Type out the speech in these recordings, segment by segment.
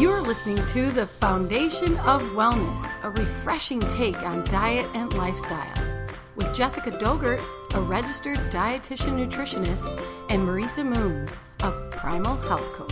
You're listening to The Foundation of Wellness, a refreshing take on diet and lifestyle, with Jessica Dogert, a registered dietitian nutritionist, and Marisa Moon, a primal health coach.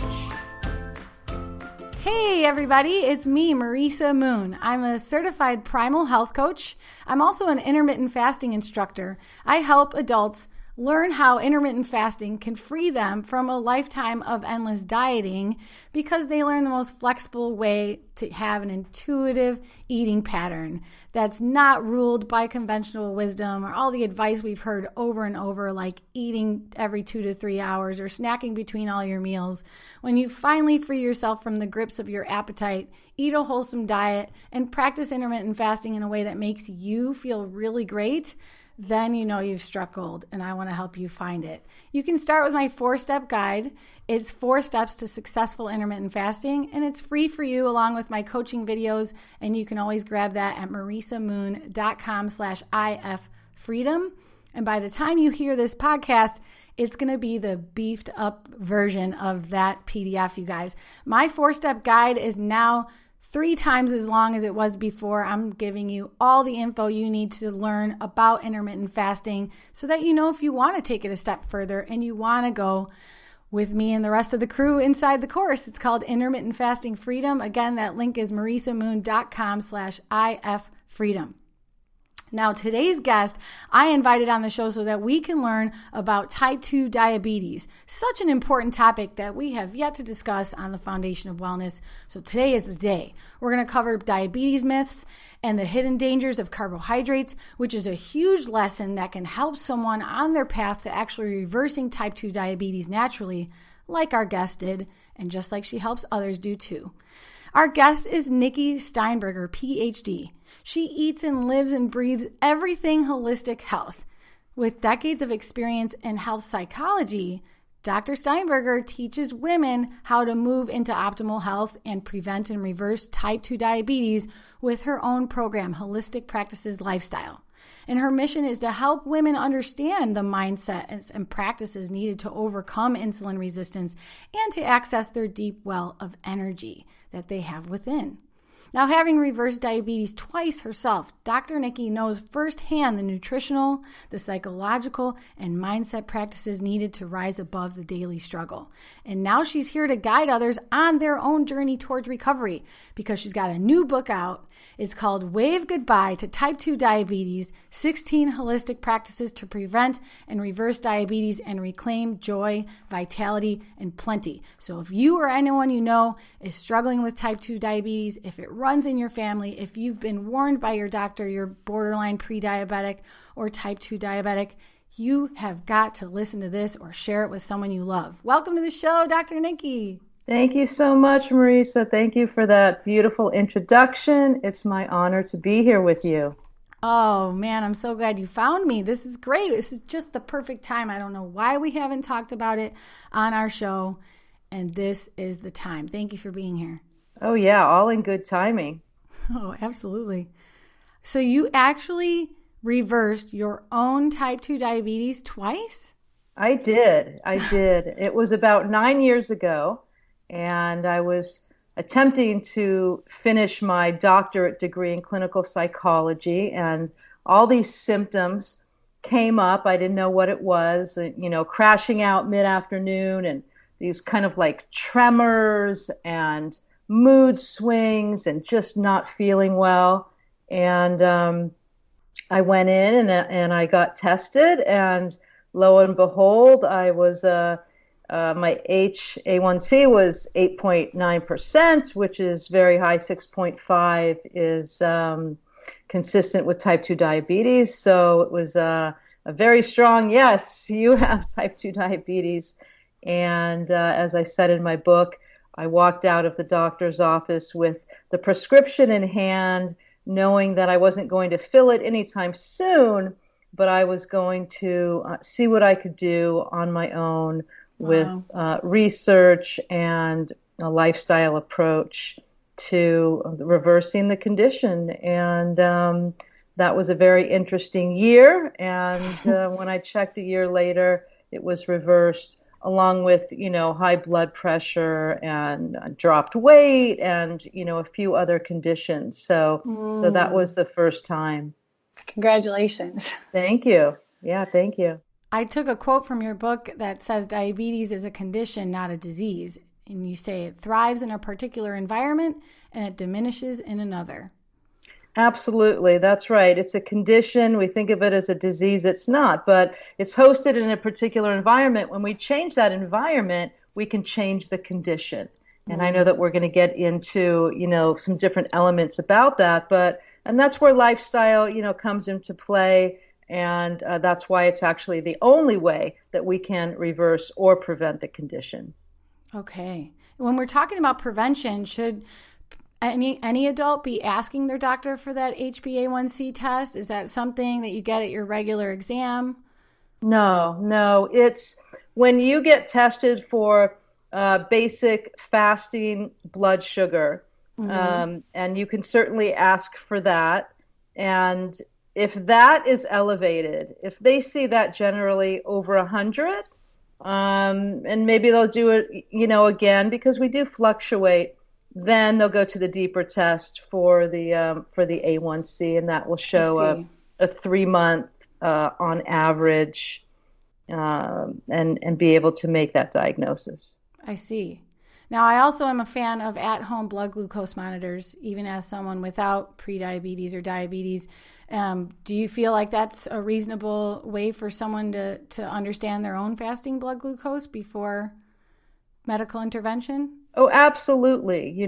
Hey everybody, it's me, Marisa Moon. I'm a certified primal health coach. I'm also an intermittent fasting instructor. I help adults learn how intermittent fasting can free them from a lifetime of endless dieting because they learn the most flexible way to have an intuitive eating pattern that's not ruled by conventional wisdom or all the advice we've heard over and over, like eating every 2 to 3 hours or snacking between all your meals. When you finally free yourself from the grips of your appetite, eat a wholesome diet, and practice intermittent fasting in a way that makes you feel really great, then you know you've struck gold, and I want to help you find it. You can start with my 4-step guide. It's 4 steps to successful intermittent fasting, and it's free for you along with my coaching videos, and you can always grab that at marisamoon.com/ifreedom. And by the time you hear this podcast, it's going to be the beefed up version of that PDF, you guys. My 4-step guide is now 3 times as long as it was before. I'm giving you all the info you need to learn about intermittent fasting so that you know if you want to take it a step further and you want to go with me and the rest of the crew inside the course. It's called Intermittent Fasting Freedom. Again, that link is marisamoon.com/ifreedom. Now, today's guest, I invited on the show so that we can learn about type 2 diabetes, such an important topic that we have yet to discuss on the Foundation of Wellness. So today is the day. We're going to cover diabetes myths and the hidden dangers of carbohydrates, which is a huge lesson that can help someone on their path to actually reversing type 2 diabetes naturally, like our guest did, and just like she helps others do too. Our guest is Nicki Steinberger PhD. She eats and lives and breathes everything holistic health. With decades of experience in health psychology, Dr. Steinberger teaches women how to move into optimal health and prevent and reverse type 2 diabetes with her own program, Holistic Practices Lifestyle. And her mission is to help women understand the mindset and practices needed to overcome insulin resistance and to access their deep well of energy that they have within. Now, having reversed diabetes twice herself, Dr. Nicki knows firsthand the nutritional, the psychological, and mindset practices needed to rise above the daily struggle. And now she's here to guide others on their own journey towards recovery because she's got a new book out. It's called Wave Goodbye to Type 2 Diabetes, 16 Holistic Practices to Prevent and Reverse Diabetes and Reclaim Joy, Vitality, and Plenty. So if you or anyone you know is struggling with type 2 diabetes, if it runs in your family, if you've been warned by your doctor you're borderline pre-diabetic or type 2 diabetic, you have got to listen to this or share it with someone you love. Welcome to the show, Dr. Nicki. Thank you so much, Marisa. Thank you for that beautiful introduction. It's my honor to be here with you. Oh, man, I'm so glad you found me. This is great. This is just the perfect time. I don't know why we haven't talked about it on our show, and this is the time. Thank you for being here. Oh, yeah, all in good timing. Oh, absolutely. So you actually reversed your own type 2 diabetes twice? I did. It was about 9 years ago, and I was attempting to finish my doctorate degree in clinical psychology, and all these symptoms came up. I didn't know what it was, crashing out mid-afternoon and these kind of like tremors and mood swings and just not feeling well. And I went in and I got tested, and lo and behold, I was my HA1C was 8.9%, which is very high. 6.5 is consistent with type 2 diabetes. So it was a very strong, yes, you have type 2 diabetes. And as I said in my book, I walked out of the doctor's office with the prescription in hand, knowing that I wasn't going to fill it anytime soon, but I was going to see what I could do on my own with research and a lifestyle approach to reversing the condition. And that was a very interesting year. And when I checked a year later, it was reversed along with, high blood pressure and dropped weight and, a few other conditions. So that was the first time. Congratulations. Thank you. Yeah, thank you. I took a quote from your book that says diabetes is a condition, not a disease. And you say it thrives in a particular environment and it diminishes in another. Absolutely. That's right. It's a condition. We think of it as a disease. It's not, but it's hosted in a particular environment. When we change that environment, we can change the condition. And I know that we're going to get into, some different elements about that, and that's where lifestyle, comes into play. And that's why it's actually the only way that we can reverse or prevent the condition. Okay. When we're talking about prevention, should any adult be asking their doctor for that HbA1c test? Is that something that you get at your regular exam? No. It's when you get tested for basic fasting blood sugar, and you can certainly ask for that. And if that is elevated, if they see that generally over 100, and maybe they'll do it, again, because we do fluctuate, then they'll go to the deeper test for the A1C, and that will show a 3-month on average, and be able to make that diagnosis. I see. Now, I also am a fan of at-home blood glucose monitors, even as someone without prediabetes or diabetes. Do you feel like that's a reasonable way for someone to understand their own fasting blood glucose before medical intervention? Oh, absolutely.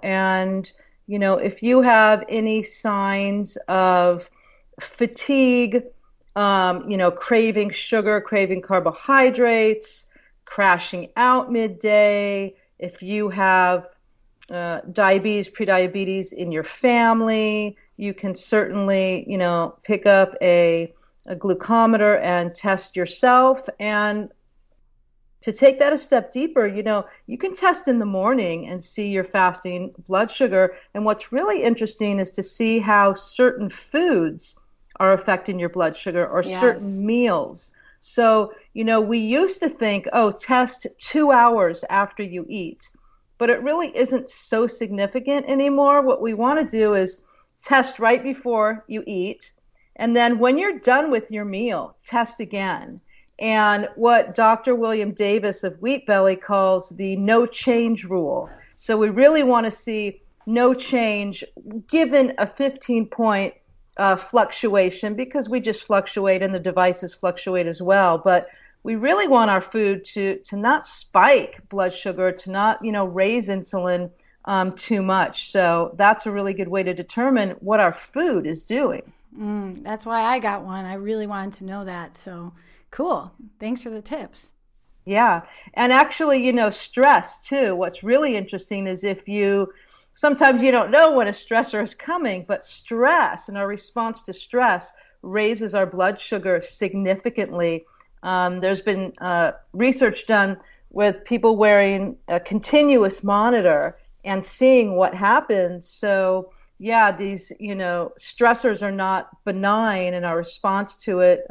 And, if you have any signs of fatigue, craving sugar, craving carbohydrates, crashing out midday, if you have diabetes, prediabetes in your family, you can certainly, pick up a glucometer and test yourself. And to take that a step deeper, you can test in the morning and see your fasting blood sugar. And what's really interesting is to see how certain foods are affecting your blood sugar, or certain meals. So, we used to think, test 2 hours after you eat, but it really isn't so significant anymore. What we want to do is test right before you eat. And then when you're done with your meal, test again. And what Dr. William Davis of Wheat Belly calls the no change rule. So we really want to see no change given a 15-point fluctuation, because we just fluctuate and the devices fluctuate as well. But we really want our food to not spike blood sugar, to not, raise insulin too much. So that's a really good way to determine what our food is doing. That's why I got one. I really wanted to know that. So cool. Thanks for the tips. Yeah. And actually, stress too. What's really interesting is sometimes you don't know when a stressor is coming, but stress and our response to stress raises our blood sugar significantly. There's been research done with people wearing a continuous monitor and seeing what happens. So yeah, these, stressors are not benign in our response to it.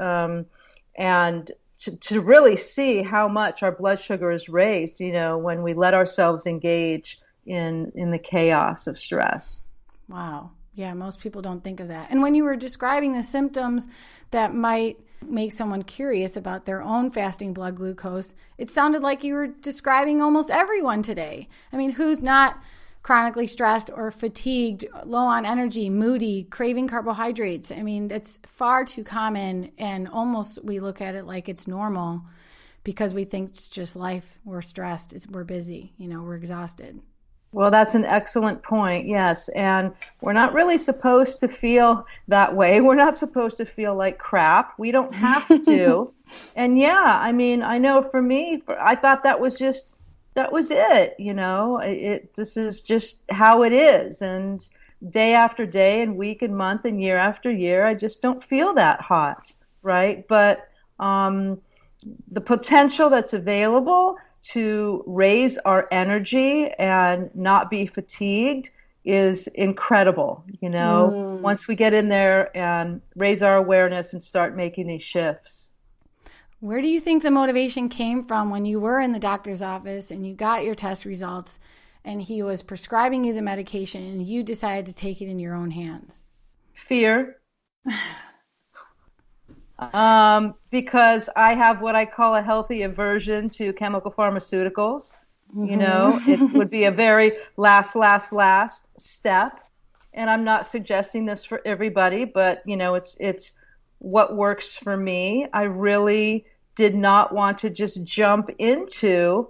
And to really see how much our blood sugar is raised, when we let ourselves engage in the chaos of stress. Wow. Yeah, most people don't think of that. And when you were describing the symptoms that might make someone curious about their own fasting blood glucose, it sounded like you were describing almost everyone today. I mean, who's not chronically stressed or fatigued, low on energy, moody, craving carbohydrates? I mean, it's far too common, and almost we look at it like it's normal because we think it's just life. We're stressed, we're busy, we're exhausted. Well, that's an excellent point, yes. And we're not really supposed to feel that way. We're not supposed to feel like crap. We don't have to. And yeah, I mean, I know for me, I thought that was it. This is just how it is. And day after day and week and month and year after year, I just don't feel that hot, right? But the potential that's available to raise our energy and not be fatigued is incredible. Once we get in there and raise our awareness and start making these shifts. Where do you think the motivation came from when you were in the doctor's office and you got your test results and he was prescribing you the medication and you decided to take it in your own hands? Fear. Because I have what I call a healthy aversion to chemical pharmaceuticals. It would be a very last step. And I'm not suggesting this for everybody, but it's what works for me. I really did not want to just jump into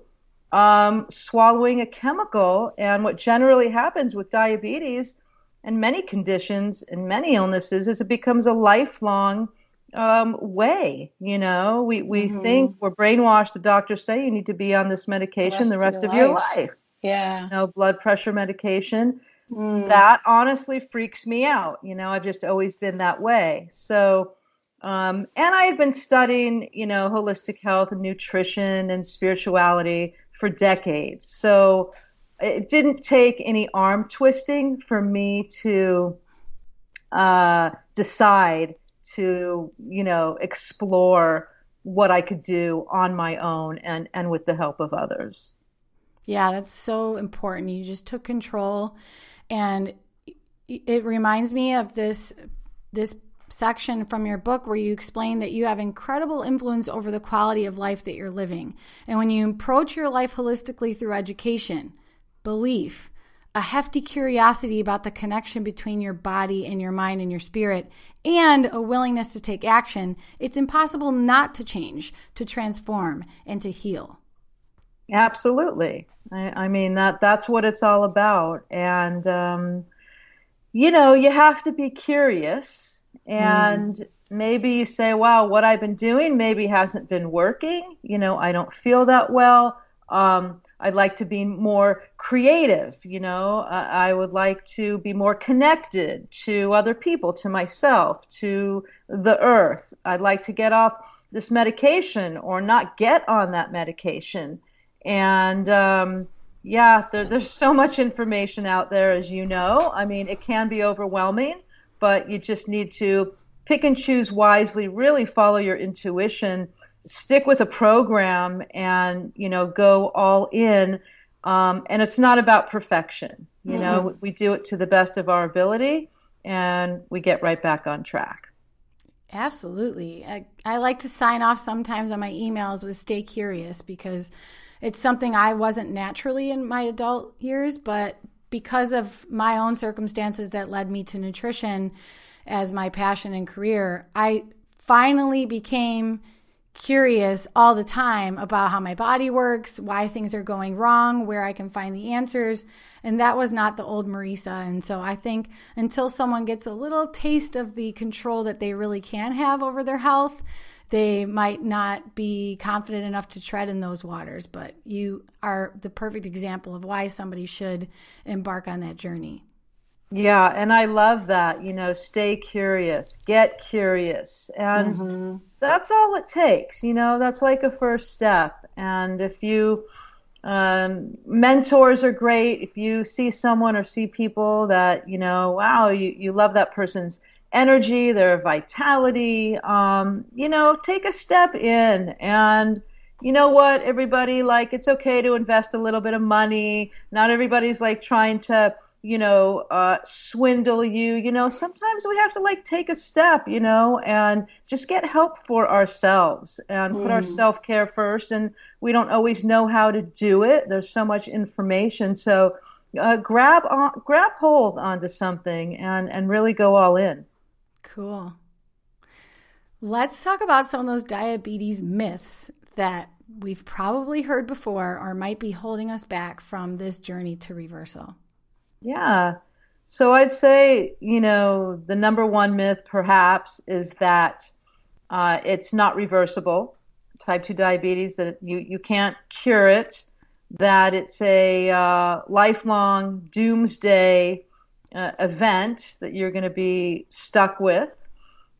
swallowing a chemical. And what generally happens with diabetes and many conditions and many illnesses is it becomes a lifelong way. We think we're brainwashed. The doctors say you need to be on this medication the rest of your life. Yeah. Blood pressure medication. That honestly freaks me out. I've just always been that way. So, and I've been studying, holistic health and nutrition and spirituality for decades. So it didn't take any arm twisting for me to decide to, explore what I could do on my own and with the help of others. Yeah, that's so important. You just took control. And it reminds me of this section from your book where you explain that you have incredible influence over the quality of life that you're living. And when you approach your life holistically through education, belief, a hefty curiosity about the connection between your body and your mind and your spirit, and a willingness to take action, it's impossible not to change, to transform, and to heal. Absolutely. I mean, that's what it's all about. And, you have to be curious. And maybe you say, wow, what I've been doing maybe hasn't been working. I don't feel that well. I'd like to be more creative. I would like to be more connected to other people, to myself, to the earth. I'd like to get off this medication or not get on that medication. And there's so much information out there, as you know. I mean, it can be overwhelming, but you just need to pick and choose wisely, really follow your intuition, stick with a program, and, go all in. And it's not about perfection. We do it to the best of our ability, and we get right back on track. Absolutely. I like to sign off sometimes on my emails with stay curious, because it's something I wasn't naturally in my adult years, but because of my own circumstances that led me to nutrition as my passion and career, I finally became curious all the time about how my body works, why things are going wrong, where I can find the answers. And that was not the old Marisa. And so I think until someone gets a little taste of the control that they really can have over their health, they might not be confident enough to tread in those waters. But you are the perfect example of why somebody should embark on that journey. Yeah, and I love that, stay curious, get curious. And that's all it takes, that's like a first step. And if you, mentors are great. If you see someone or see people that, wow, you love that person's energy, their vitality, take a step in. And you know what, everybody, it's okay to invest a little bit of money. Not everybody's trying to, swindle you. Sometimes we have to take a step, and just get help for ourselves and put our self-care first. And we don't always know how to do it. There's so much information. So grab hold onto something and really go all in. Cool. Let's talk about some of those diabetes myths that we've probably heard before or might be holding us back from this journey to reversal. Yeah. So I'd say, the number one myth perhaps is that it's not reversible, type 2 diabetes, that you can't cure it, that it's a lifelong doomsday event that you're going to be stuck with.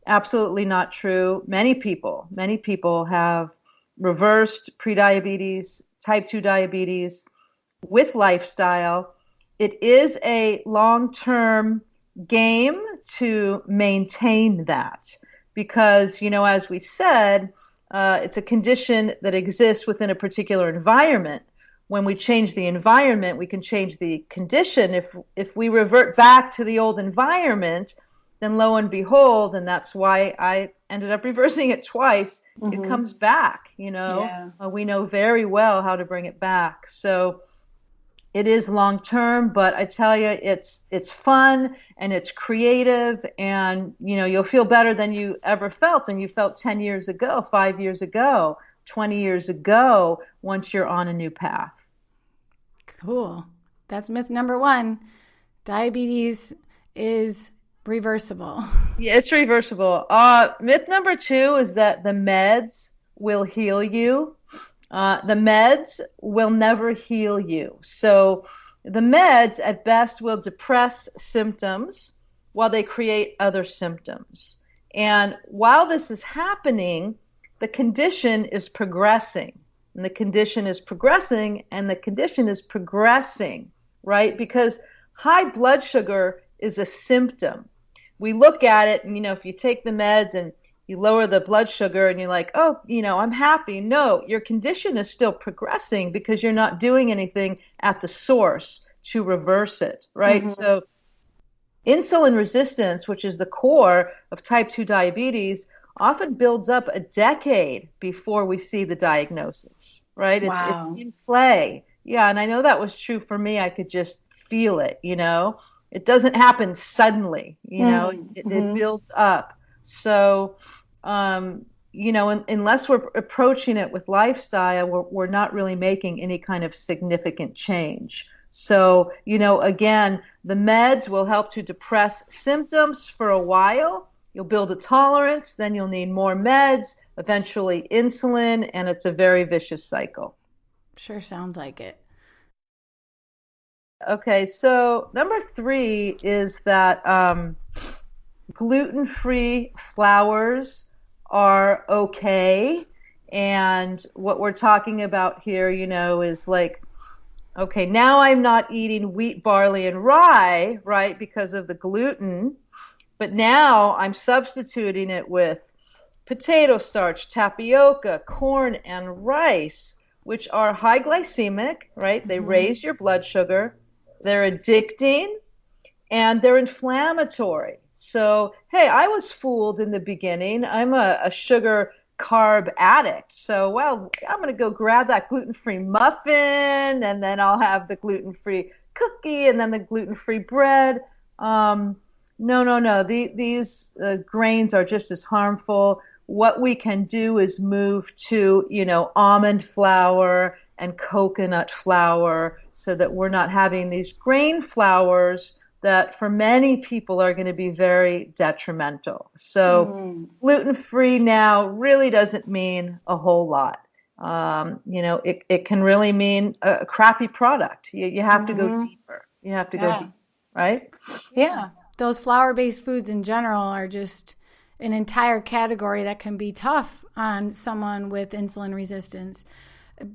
Absolutely not true. Many people have reversed prediabetes, type 2 diabetes with lifestyle. It is a long-term game to maintain that because, as we said, it's a condition that exists within a particular environment. When we change the environment, we can change the condition. If we revert back to the old environment, then lo and behold, and that's why I ended up reversing it twice, it comes back, we know very well how to bring it back. So it is long term, but I tell you, it's fun and it's creative, and you'll feel better than you ever felt than you felt 10 years ago, 5 years ago, 20 years ago, once you're on a new path. Cool. That's myth number 1. Diabetes is reversible. Yeah, it's reversible. Myth number 2 is that the meds will heal you. The meds will never heal you. So the meds at best will depress symptoms while they create other symptoms. And while this is happening, the condition is progressing. And the condition is progressing, and the condition is progressing, right? Because high blood sugar is a symptom. We look at it, and, if you take the meds and you lower the blood sugar and you're like, oh, I'm happy. No, your condition is still progressing because you're not doing anything at the source to reverse it, right? So insulin resistance, which is the core of type 2 diabetes, often builds up a decade before we see the diagnosis, right? Wow. It's in play. Yeah, and I know that was true for me. I could just feel it, It doesn't happen suddenly, it builds up. So, unless we're approaching it with lifestyle, we're not really making any kind of significant change. So, again, the meds will help to depress symptoms for a while. You'll build a tolerance, then you'll need more meds, eventually insulin, and it's a very vicious cycle. Sure sounds like it. Okay, so number 3 is that gluten-free flours are okay. And what we're talking about here, is like, okay, now I'm not eating wheat, barley, and rye, right, because of the gluten. But now I'm substituting it with potato starch, tapioca, corn, and rice, which are high glycemic, right? They raise your blood sugar. They're addicting, and they're inflammatory. So, hey, I was fooled in the beginning. I'm a sugar carb addict. So, well, I'm going to go grab that gluten-free muffin, and then I'll have the gluten-free cookie, and then the gluten-free bread. No. These grains are just as harmful. What we can do is move to, almond flour and coconut flour so that we're not having these grain flours that for many people are going to be very detrimental. So gluten-free now really doesn't mean a whole lot. It can really mean a crappy product. You have to go deeper. You have to go deeper, right? Yeah. Those flour-based foods in general are just an entire category that can be tough on someone with insulin resistance.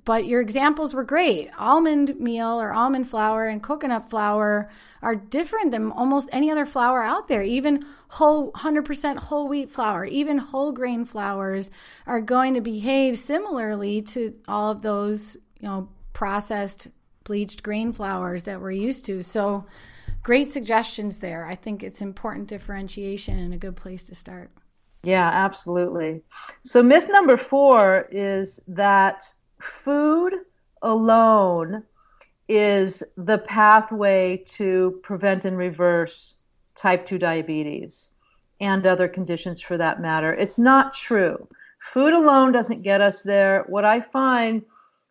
But your examples were great. Almond meal or almond flour and coconut flour are different than almost any other flour out there. Even 100% whole wheat flour, even whole grain flours are going to behave similarly to all of those, processed bleached grain flours that we're used to. So great suggestions there. I think it's important differentiation and a good place to start. Yeah, absolutely. So myth number 4 is that food alone is the pathway to prevent and reverse type 2 diabetes and other conditions for that matter. It's not true. Food alone doesn't get us there. What I find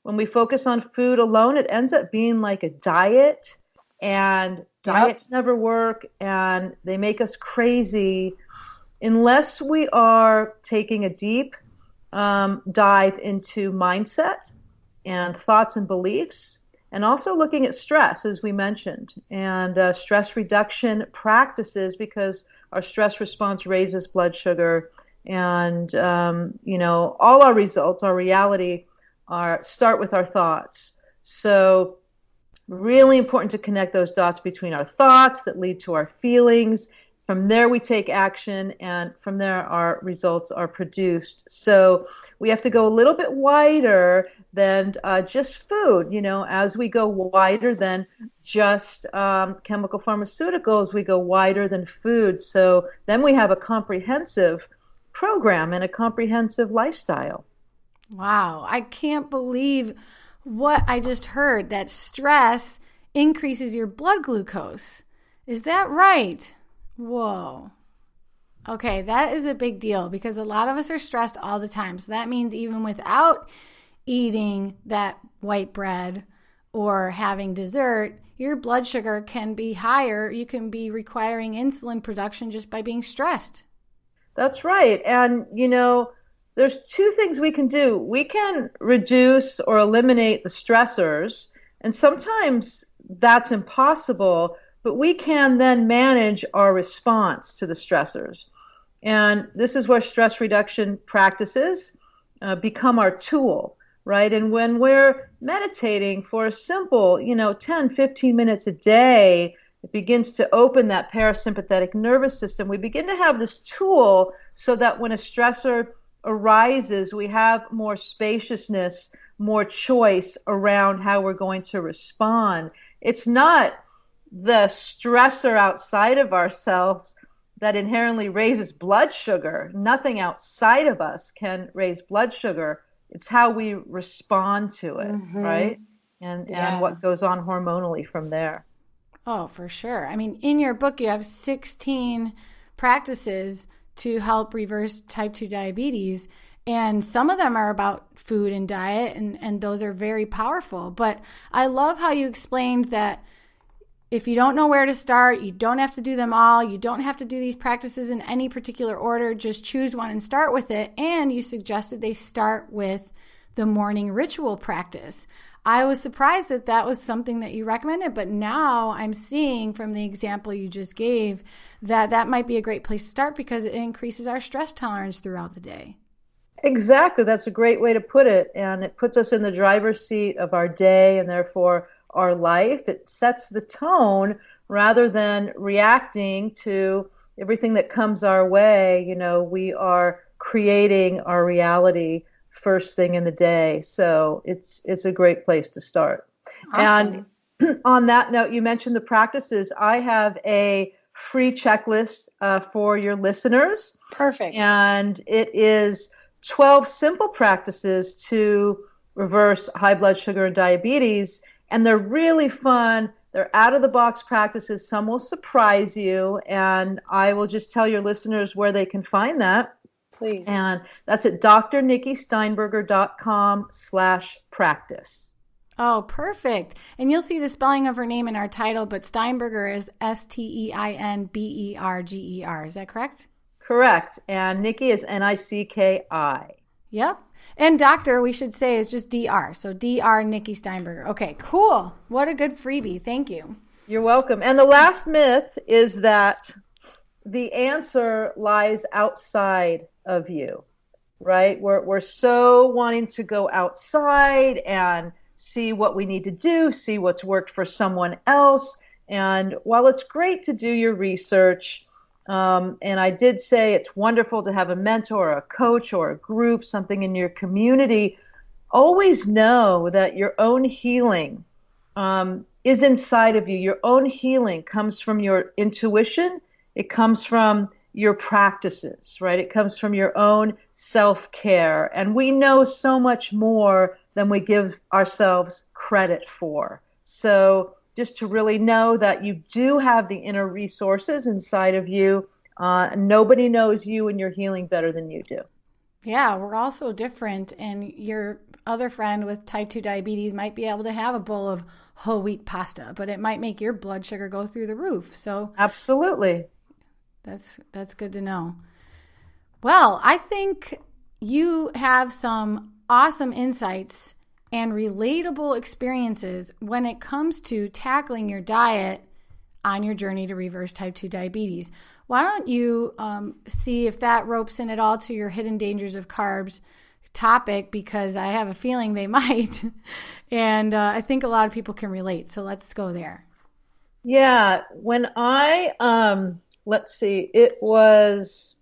when we focus on food alone, it ends up being like a diet, and diets never work, and they make us crazy unless we are taking a deep dive into mindset and thoughts and beliefs, and also looking at stress, as we mentioned, and stress reduction practices, because our stress response raises blood sugar, and all our results, our reality, start with our thoughts. So really important to connect those dots between our thoughts that lead to our feelings. From there, we take action, and from there, our results are produced. So we have to go a little bit wider than just food. As we go wider than just chemical pharmaceuticals, we go wider than food. So then we have a comprehensive program and a comprehensive lifestyle. Wow, I can't believe what I just heard, that stress increases your blood glucose. Is that right? Whoa. Okay, that is a big deal because a lot of us are stressed all the time. So that means even without eating that white bread or having dessert, your blood sugar can be higher. You can be requiring insulin production just by being stressed. That's right. And, there's two things we can do. We can reduce or eliminate the stressors, and sometimes that's impossible, but we can then manage our response to the stressors. And this is where stress reduction practices become our tool, right? And when we're meditating for a simple, 10, 15 minutes a day, it begins to open that parasympathetic nervous system. We begin to have this tool so that when a stressor arises, we have more spaciousness, more choice around how we're going to respond. It's not the stressor outside of ourselves that inherently raises blood sugar. Nothing outside of us can raise blood sugar. It's how we respond to it, right? And what goes on hormonally from there. Oh, for sure. I mean, in your book, you have 16 practices to help reverse type 2 diabetes. And some of them are about food and diet, and those are very powerful. But I love how you explained that if you don't know where to start, you don't have to do them all. You don't have to do these practices in any particular order. Just choose one and start with it. And you suggested they start with the morning ritual practice. I was surprised that that was something that you recommended, but now I'm seeing from the example you just gave that that might be a great place to start because it increases our stress tolerance throughout the day. Exactly. That's a great way to put it. And it puts us in the driver's seat of our day and therefore our life. It sets the tone rather than reacting to everything that comes our way. We are creating our reality first thing in the day. So it's a great place to start. Awesome. And on that note, you mentioned the practices. I have a free checklist for your listeners. Perfect. And it is 12 simple practices to reverse high blood sugar and diabetes. And they're really fun. They're out of the box practices. Some will surprise you. And I will just tell your listeners where they can find that. Please. And that's at drnickisteinberger.com/practice. Oh, perfect. And you'll see the spelling of her name in our title, but Steinberger is Steinberger. Is that correct? Correct. And Nicki is Nicki. Yep. And doctor, we should say, is just Dr. So Dr. Nicki Steinberger. Okay, cool. What a good freebie. Thank you. You're welcome. And the last myth is that the answer lies outside of you, right? We're so wanting to go outside and see what we need to do, see what's worked for someone else. And while it's great to do your research, and I did say it's wonderful to have a mentor, a coach, or a group, something in your community, always know that your own healing is inside of you. Your own healing comes from your intuition. It comes from your practices, right? It comes from your own self-care. And we know so much more than we give ourselves credit for. So just to really know that you do have the inner resources inside of you. Nobody knows you and your healing better than you do. Yeah, we're all so different. And your other friend with type 2 diabetes might be able to have a bowl of whole wheat pasta, but it might make your blood sugar go through the roof. So absolutely. That's good to know. Well, I think you have some awesome insights and relatable experiences when it comes to tackling your diet on your journey to reverse type 2 diabetes. Why don't you see if that ropes in at all to your Hidden Dangers of Carbs topic, because I have a feeling they might. And I think a lot of people can relate. So let's go there. Yeah. When let's see, it was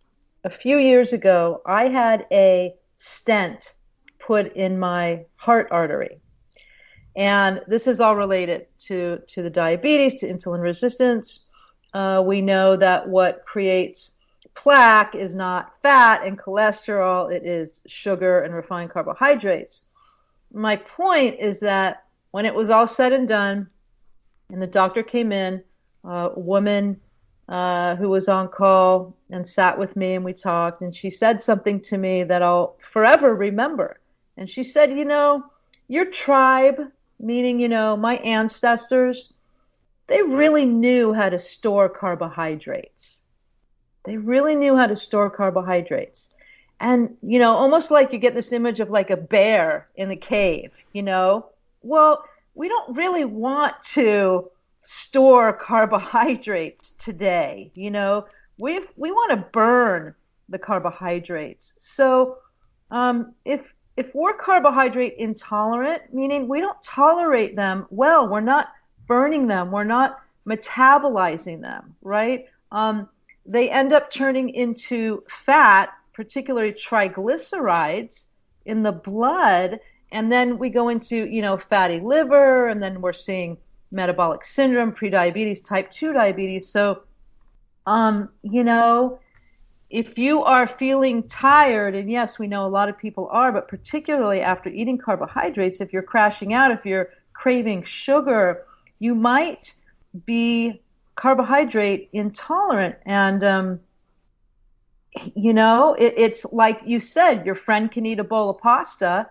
a few years ago, I had a stent put in my heart artery. And this is all related to the diabetes, to insulin resistance. We know that what creates plaque is not fat and cholesterol, it is sugar and refined carbohydrates. My point is that when it was all said and done, and the doctor came in, a woman who was on call and sat with me and we talked, and she said something to me that I'll forever remember. And she said, your tribe, meaning, my ancestors, they really knew how to store carbohydrates. They really knew how to store carbohydrates. And, almost like you get this image of like a bear in a cave, Well, we don't really want to store carbohydrates today. We want to burn the carbohydrates. So if we're carbohydrate intolerant, meaning we don't tolerate them well, we're not burning them, we're not metabolizing them, right? They end up turning into fat, particularly triglycerides in the blood, and then we go into, fatty liver, and then we're seeing metabolic syndrome, prediabetes, type 2 diabetes. So, if you are feeling tired, and yes, we know a lot of people are, but particularly after eating carbohydrates, if you're crashing out, if you're craving sugar, you might be carbohydrate intolerant. And, it's like you said, your friend can eat a bowl of pasta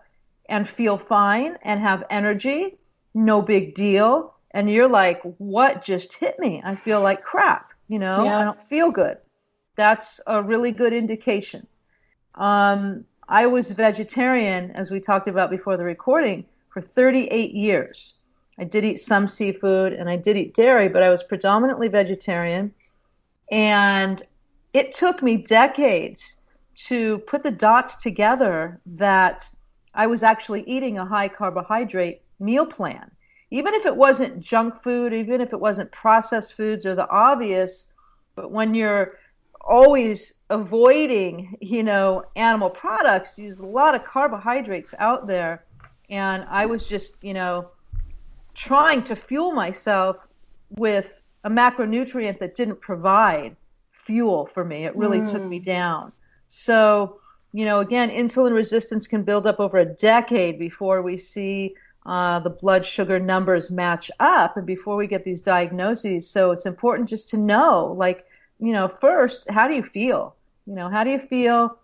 and feel fine and have energy, no big deal. And you're like, what just hit me? I feel like crap, I don't feel good. That's a really good indication. I was vegetarian, as we talked about before the recording, for 38 years. I did eat some seafood and I did eat dairy, but I was predominantly vegetarian. And it took me decades to put the dots together that I was actually eating a high carbohydrate meal plan. Even if it wasn't junk food, even if it wasn't processed foods or the obvious, but when you're always avoiding, animal products, there's a lot of carbohydrates out there. And I was just, trying to fuel myself with a macronutrient that didn't provide fuel for me. It really took me down. So, again, insulin resistance can build up over a decade before we see the blood sugar numbers match up and before we get these diagnoses. So it's important just to know, first, how do you feel? How do you feel?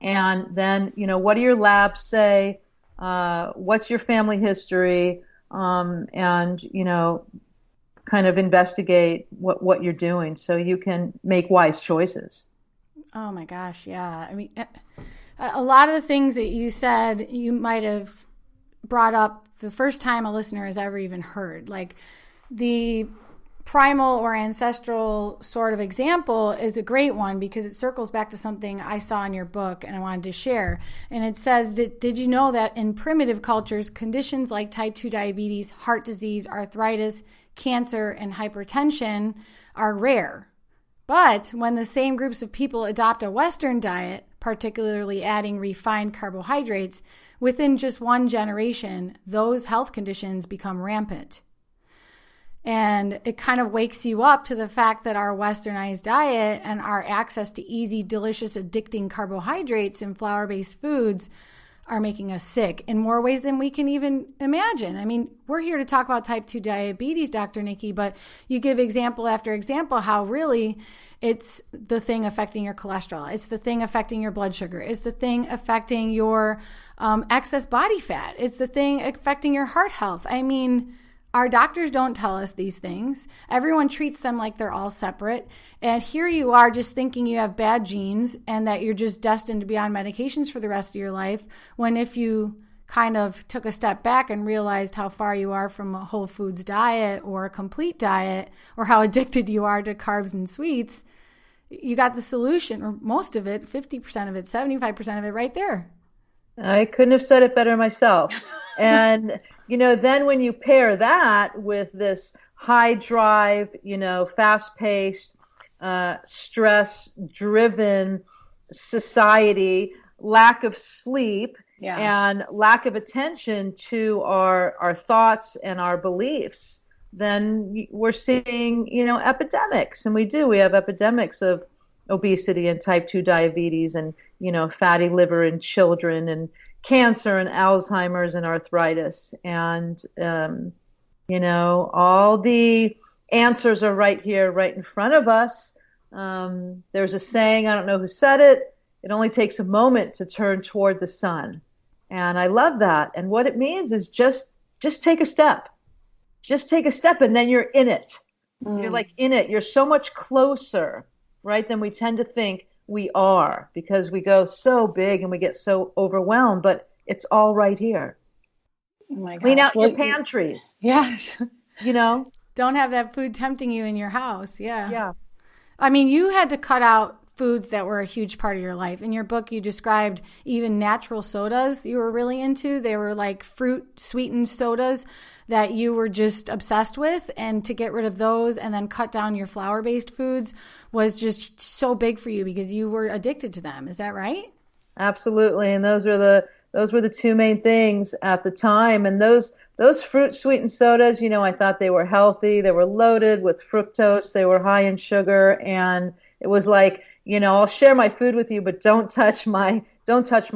And then, what do your labs say? What's your family history? And, kind of investigate what you're doing so you can make wise choices. Oh my gosh. Yeah. I mean, a lot of the things that you said, you might have brought up the first time a listener has ever even heard. Like the primal or ancestral sort of example is a great one because it circles back to something I saw in your book and I wanted to share. And it says, did you know that in primitive cultures, conditions like type 2 diabetes, heart disease, arthritis, cancer, and hypertension are rare? But when the same groups of people adopt a Western diet, particularly adding refined carbohydrates, within just one generation, those health conditions become rampant. And it kind of wakes you up to the fact that our westernized diet and our access to easy, delicious, addicting carbohydrates and flour-based foods are making us sick in more ways than we can even imagine. I mean, we're here to talk about type 2 diabetes, Dr. Nicki, but you give example after example how really it's the thing affecting your cholesterol. It's the thing affecting your blood sugar. It's the thing affecting your excess body fat. It's the thing affecting your heart health. I mean, our doctors don't tell us these things. Everyone treats them like they're all separate. And here you are just thinking you have bad genes and that you're just destined to be on medications for the rest of your life, when if you kind of took a step back and realized how far you are from a whole foods diet or a complete diet, or how addicted you are to carbs and sweets, you got the solution, or most of it, 50% of it, 75% of it right there. I couldn't have said it better myself. And, then when you pair that with this high drive, fast paced, stress driven society, lack of sleep Yes. and lack of attention to our thoughts and our beliefs, then we're seeing, epidemics. And we have epidemics of obesity and type 2 diabetes and, fatty liver in children and cancer and Alzheimer's and arthritis. And, all the answers are right here, right in front of us. There's a saying, I don't know who said it. It only takes a moment to turn toward the sun. And I love that. And what it means is just take a step. Just take a step and then you're in it. You're like in it. You're so much closer, right, than we tend to think we are, because we go so big and we get so overwhelmed, but it's all right here. Oh my gosh. Clean out your pantries. Yes. Don't have that food tempting you in your house. Yeah. Yeah. I mean, you had to cut out foods that were a huge part of your life. In your book, you described even natural sodas you were really into. They were like fruit sweetened sodas that you were just obsessed with. And to get rid of those and then cut down your flour-based foods was just so big for you because you were addicted to them. Is that right? Absolutely. And those were the two main things at the time. And those fruit sweetened sodas, I thought they were healthy. They were loaded with fructose. They were high in sugar. And it was like, I'll share my food with you, but don't touch my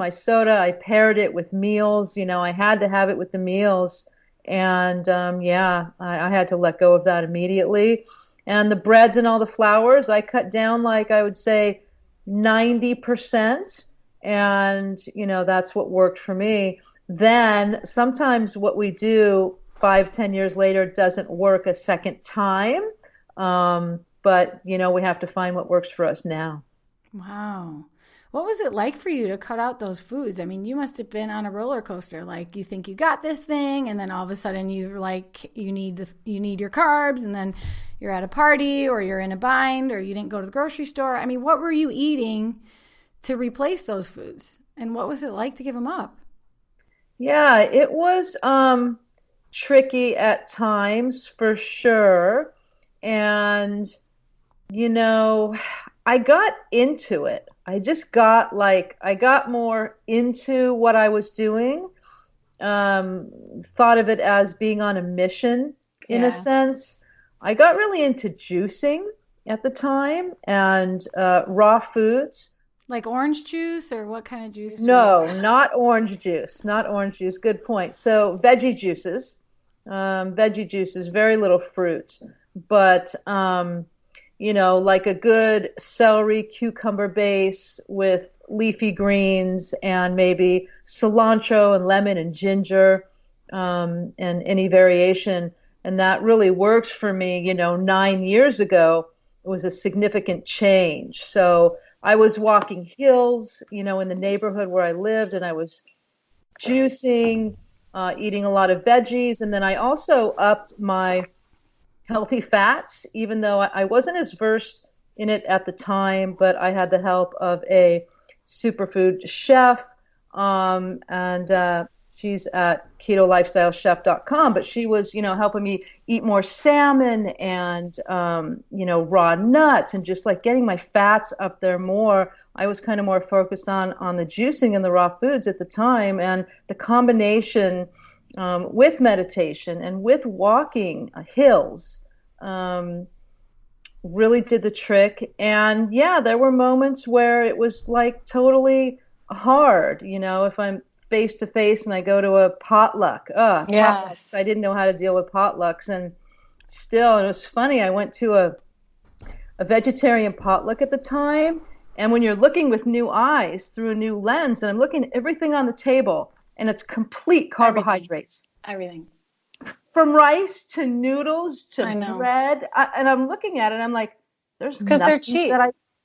soda. I paired it with meals. I had to have it with the meals. And I had to let go of that immediately. And the breads and all the flours, I cut down, like I would say 90%. And, that's what worked for me. Then sometimes what we do 5-10 years later doesn't work a second time. But, we have to find what works for us now. Wow. What was it like for you to cut out those foods? I mean, you must have been on a roller coaster. Like you think you got this thing and then all of a sudden you're like, you need your carbs and then you're at a party or you're in a bind or you didn't go to the grocery store. I mean, what were you eating to replace those foods? And what was it like to give them up? Yeah, it was tricky at times for sure. And, I got into it. I got more into what I was doing, thought of it as being on a mission in a sense. I got really into juicing at the time and raw foods. Like orange juice or what kind of juice? No, not orange juice. Not orange juice. Good point. So veggie juices, very little fruit, but like a good celery, cucumber base with leafy greens and maybe cilantro and lemon and ginger, and any variation. And that really worked for me, 9 years ago. It was a significant change. So I was walking hills, in the neighborhood where I lived, and I was juicing, eating a lot of veggies. And then I also upped my healthy fats, even though I wasn't as versed in it at the time, but I had the help of a superfood chef, and she's at ketolifestylechef.com, but she was, helping me eat more salmon and, raw nuts and just like getting my fats up there more. I was kind of more focused on the juicing and the raw foods at the time, and the combination with meditation and with walking hills really did the trick. And there were moments where it was like totally hard, if I'm face to face and I go to a potluck. Potlucks. I didn't know how to deal with potlucks, and still, it was funny. I went to a vegetarian potluck at the time, and when you're looking with new eyes through a new lens, and I'm looking at everything on the table, and it's complete carbohydrates. Everything. From rice to noodles to bread, and I'm looking at it, and I'm like, "There's nothing they're cheap. I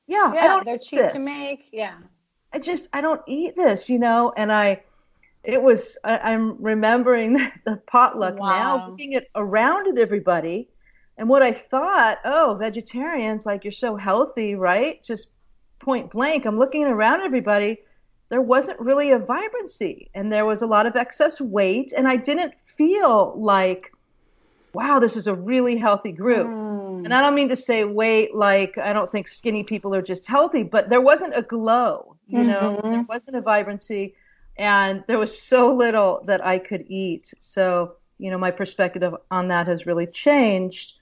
don't. They're eat cheap this. To make. Yeah. I don't eat this, and I'm remembering the potluck now, looking around at everybody, and what I thought, vegetarians, like, you're so healthy, right? Just point blank. I'm looking around at everybody. There wasn't really a vibrancy, and there was a lot of excess weight, and I didn't feel like, wow, this is a really healthy group. And I don't mean to say weight like I don't think skinny people are just healthy, but there wasn't a glow. there wasn't a vibrancy, and there was so little that I could eat. So, my perspective on that has really changed.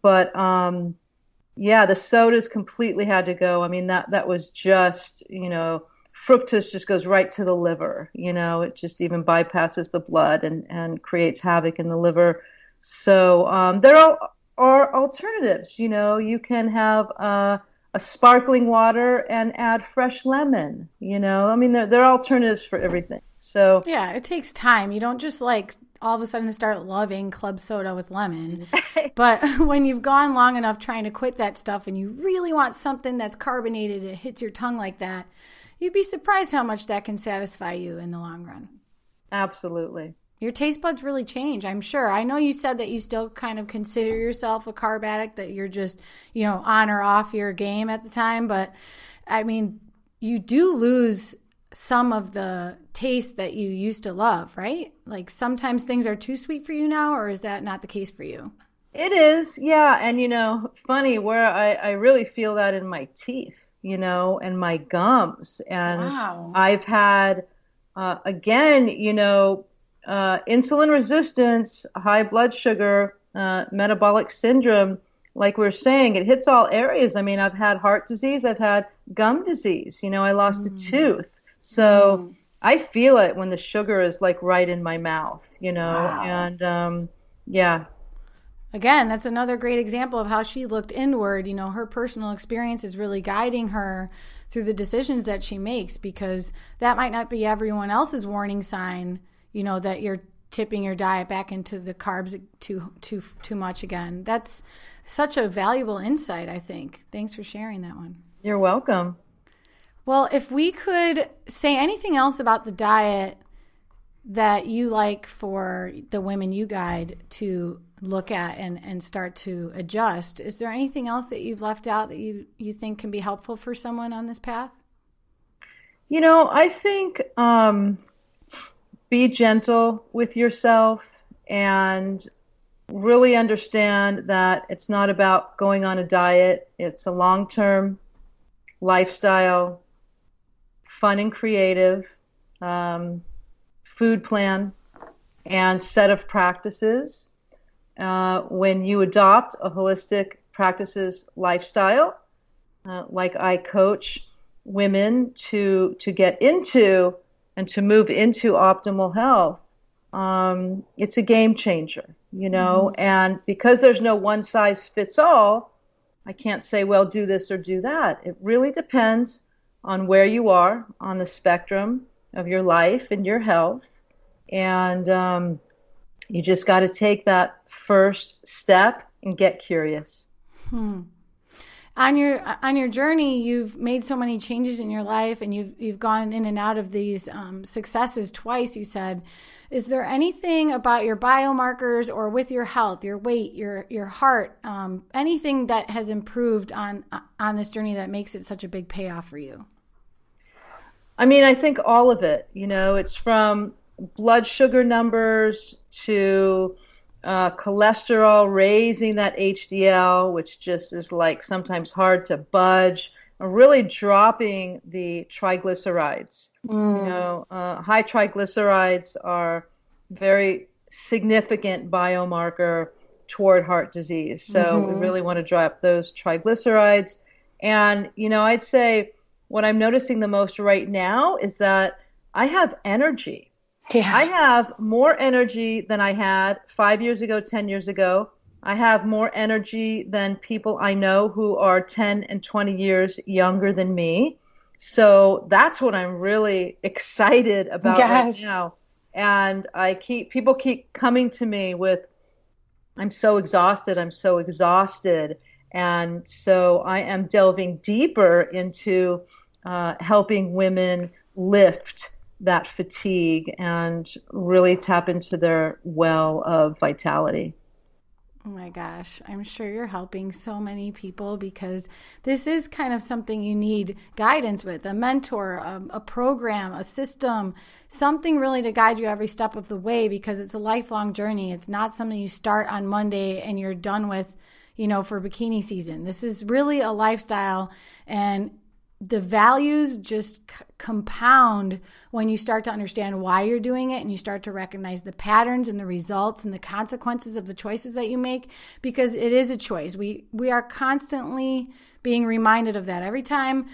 But the sodas completely had to go. I mean, that was just, fructose just goes right to the liver. It just even bypasses the blood and creates havoc in the liver. So there are alternatives. You can have a sparkling water and add fresh lemon. I mean, there are alternatives for everything. So yeah, it takes time. You don't just all of a sudden start loving club soda with lemon. But when you've gone long enough trying to quit that stuff and you really want something that's carbonated, it hits your tongue like that, you'd be surprised how much that can satisfy you in the long run. Absolutely. Your taste buds really change, I'm sure. I know you said that you still kind of consider yourself a carb addict, that you're just, on or off your game at the time. But I mean, you do lose some of the taste that you used to love, right? Like sometimes things are too sweet for you now, or is that not the case for you? It is, yeah. And, funny where I really feel that in my teeth, and my gums. And wow. I've had, again, insulin resistance, high blood sugar, metabolic syndrome. Like we're saying, it hits all areas. I mean, I've had heart disease, I've had gum disease, I lost a tooth. So I feel it when the sugar is right in my mouth, wow. And yeah. Again, that's another great example of how she looked inward. Her personal experience is really guiding her through the decisions that she makes, because that might not be everyone else's warning sign, that you're tipping your diet back into the carbs too much again. That's such a valuable insight, I think. Thanks for sharing that one. You're welcome. Well, if we could say anything else about the diet that you like for the women you guide to look at and start to adjust, is there anything else that you've left out that you think can be helpful for someone on this path? I think be gentle with yourself and really understand that it's not about going on a diet. It's a long-term lifestyle, fun and creative, food plan and set of practices. When you adopt a holistic practices lifestyle, like I coach women to get into and to move into optimal health, it's a game changer, and because there's no one size fits all, I can't say, well, do this or do that. It really depends on where you are on the spectrum of your life and your health. And you just got to take that first step and get curious. On your journey, you've made so many changes in your life, and you've gone in and out of these successes twice, you said. Is there anything about your biomarkers or with your health, your weight, your heart, anything that has improved on this journey that makes it such a big payoff for you? I mean, I think all of it, it's from blood sugar numbers to cholesterol, raising that HDL, which just is sometimes hard to budge, really dropping the triglycerides. High triglycerides are very significant biomarker toward heart disease. So we really want to drop those triglycerides. And, I'd say what I'm noticing the most right now is that I have energy. Yeah. I have more energy than I had 5 years ago, 10 years ago. I have more energy than people I know who are 10 and 20 years younger than me. So that's what I'm really excited about right now. And people keep coming to me with, I'm so exhausted. And so I am delving deeper into helping women lift that fatigue and really tap into their well of vitality. Oh my gosh, I'm sure you're helping so many people, because this is kind of something you need guidance with, a mentor, a program, a system, something really to guide you every step of the way, because it's a lifelong journey. It's not something you start on Monday and you're done with, for bikini season. This is really a lifestyle, and the values just compound when you start to understand why you're doing it and you start to recognize the patterns and the results and the consequences of the choices that you make, because it is a choice. We are constantly being reminded of that. Every time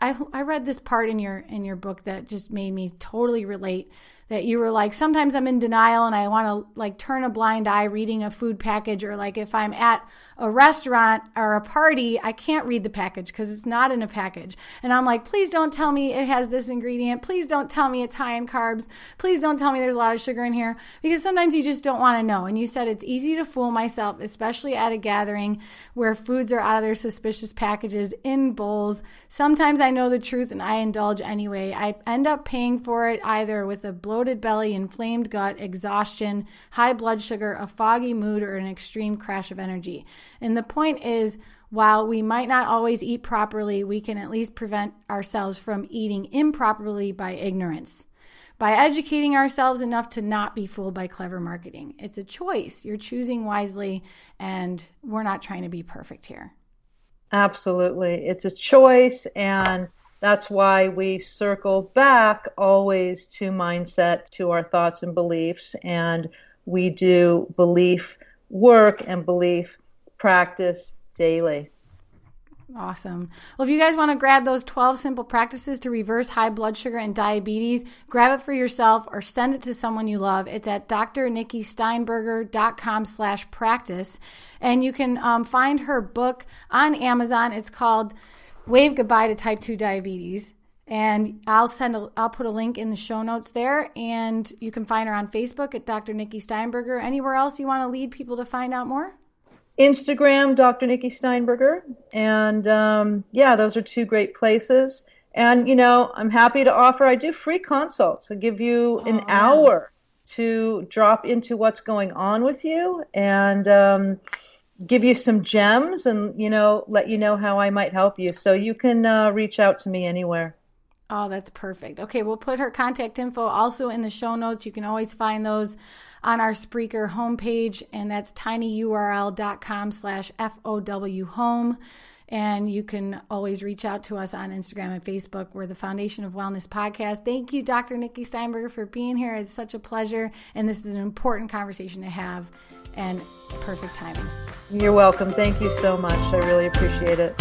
I read this part in your book that just made me totally relate, that you were like, sometimes I'm in denial and I want to like turn a blind eye reading a food package, or like if I'm at a restaurant or a party, I can't read the package because it's not in a package. And I'm like, please don't tell me it has this ingredient. Please don't tell me it's high in carbs. Please don't tell me there's a lot of sugar in here, because sometimes you just don't want to know. And you said it's easy to fool myself, especially at a gathering where foods are out of their suspicious packages in bowls. Sometimes I know the truth and I indulge anyway. I end up paying for it either with a bloated belly, inflamed gut, exhaustion, high blood sugar, a foggy mood, or an extreme crash of energy. And the point is, while we might not always eat properly, we can at least prevent ourselves from eating improperly by ignorance, by educating ourselves enough to not be fooled by clever marketing. It's a choice. You're choosing wisely, and we're not trying to be perfect here. Absolutely. It's a choice, and that's why we circle back always to mindset, to our thoughts and beliefs, and we do belief work and belief practice daily. Awesome. Well, if you guys want to grab those 12 simple practices to reverse high blood sugar and diabetes, grab it for yourself or send it to someone you love. It's at drnickisteinberger.com/practice. And you can find her book on Amazon. It's called Wave Goodbye to Type 2 Diabetes. And I'll put a link in the show notes there. And you can find her on Facebook at Dr. Nicki Steinberger. Anywhere else you want to lead people to find out more? Instagram, Dr. Nicki Steinberger. And those are two great places. And, I'm happy to offer, I do free consults. I give you an hour to drop into what's going on with you and give you some gems and, let you know how I might help you. So you can reach out to me anywhere. Oh, that's perfect. Okay, we'll put her contact info also in the show notes. You can always find those on our Spreaker homepage, and that's tinyurl.com/FOW home. And you can always reach out to us on Instagram and Facebook. We're the Foundation of Wellness Podcast. Thank you, Dr. Nicki Steinberger, for being here. It's such a pleasure, and this is an important conversation to have, and perfect timing. You're welcome. Thank you so much. I really appreciate it.